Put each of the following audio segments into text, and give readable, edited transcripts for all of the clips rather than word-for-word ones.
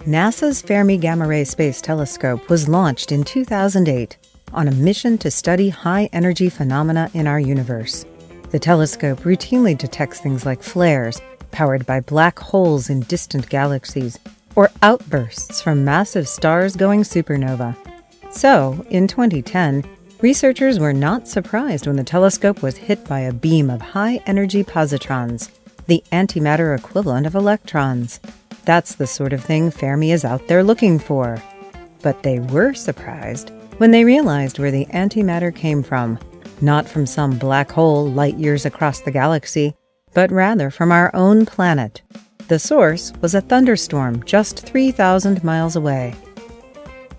NASA's Fermi Gamma-ray Space Telescope was launched in 2008 on a mission to study high-energy phenomena in our universe. The telescope routinely detects things like flares powered by black holes in distant galaxies or outbursts from massive stars going supernova. So, in 2010, researchers were not surprised when the telescope was hit by a beam of high-energy positrons, the antimatter equivalent of electrons. That's the sort of thing Fermi is out there looking for. But they were surprised when they realized where the antimatter came from, not from some black hole light years across the galaxy, but rather from our own planet. The source was a thunderstorm just 3,000 miles away.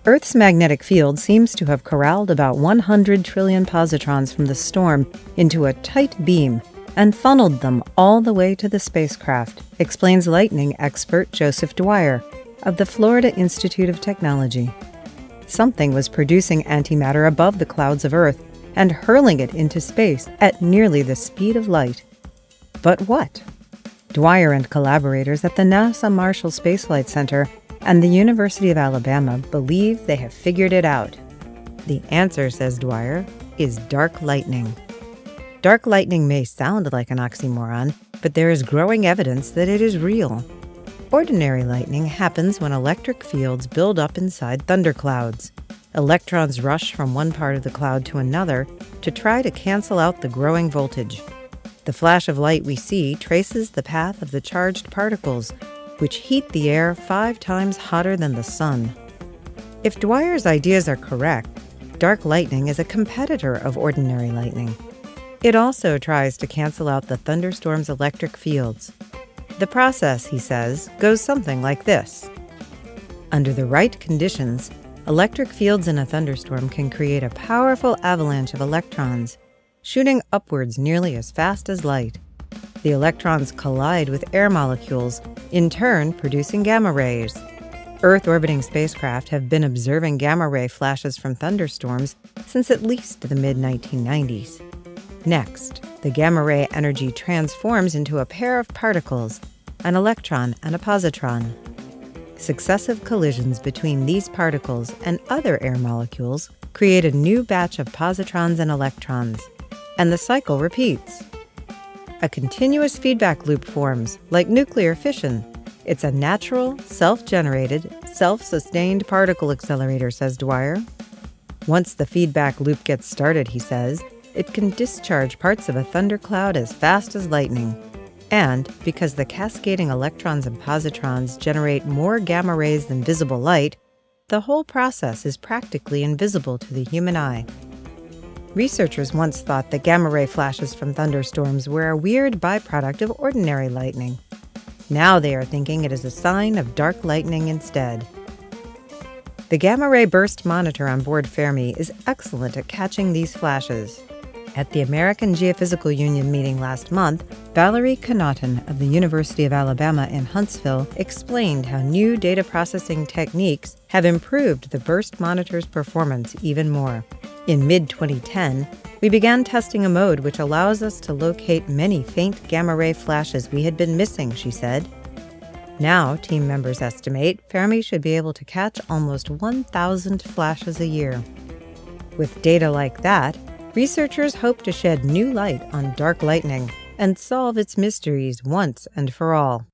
Earth's magnetic field seems to have corralled about 100 trillion positrons from the storm into a tight beam and funneled them all the way to the spacecraft, explains lightning expert Joseph Dwyer of the Florida Institute of Technology. Something was producing antimatter above the clouds of Earth and hurling it into space at nearly the speed of light. But what? Dwyer and collaborators at the NASA Marshall Space Flight Center and the University of Alabama believe they have figured it out. The answer, says Dwyer, is dark lightning. Dark lightning may sound like an oxymoron, but there is growing evidence that it is real. Ordinary lightning happens when electric fields build up inside thunderclouds. Electrons rush from one part of the cloud to another to try to cancel out the growing voltage. The flash of light we see traces the path of the charged particles, which heat the air 5 times hotter than the sun. If Dwyer's ideas are correct, dark lightning is a competitor of ordinary lightning. It also tries to cancel out the thunderstorm's electric fields. The process, he says, goes something like this. Under the right conditions, electric fields in a thunderstorm can create a powerful avalanche of electrons, shooting upwards nearly as fast as light. The electrons collide with air molecules, in turn producing gamma rays. Earth-orbiting spacecraft have been observing gamma-ray flashes from thunderstorms since at least the mid-1990s. Next, the gamma-ray energy transforms into a pair of particles, an electron and a positron. Successive collisions between these particles and other air molecules create a new batch of positrons and electrons, and the cycle repeats. A continuous feedback loop forms, like nuclear fission. It's a natural, self-generated, self-sustained particle accelerator, says Dwyer. Once the feedback loop gets started, he says, it can discharge parts of a thundercloud as fast as lightning. And because the cascading electrons and positrons generate more gamma rays than visible light, the whole process is practically invisible to the human eye. Researchers once thought that gamma-ray flashes from thunderstorms were a weird byproduct of ordinary lightning. Now they are thinking it is a sign of dark lightning instead. The gamma-ray burst monitor on board Fermi is excellent at catching these flashes. At the American Geophysical Union meeting last month, Valerie Connaughton of the University of Alabama in Huntsville explained how new data processing techniques have improved the burst monitor's performance even more. In mid-2010, we began testing a mode which allows us to locate many faint gamma-ray flashes we had been missing, she said. Now, team members estimate Fermi should be able to catch almost 1,000 flashes a year. With data like that, researchers hope to shed new light on dark lightning and solve its mysteries once and for all.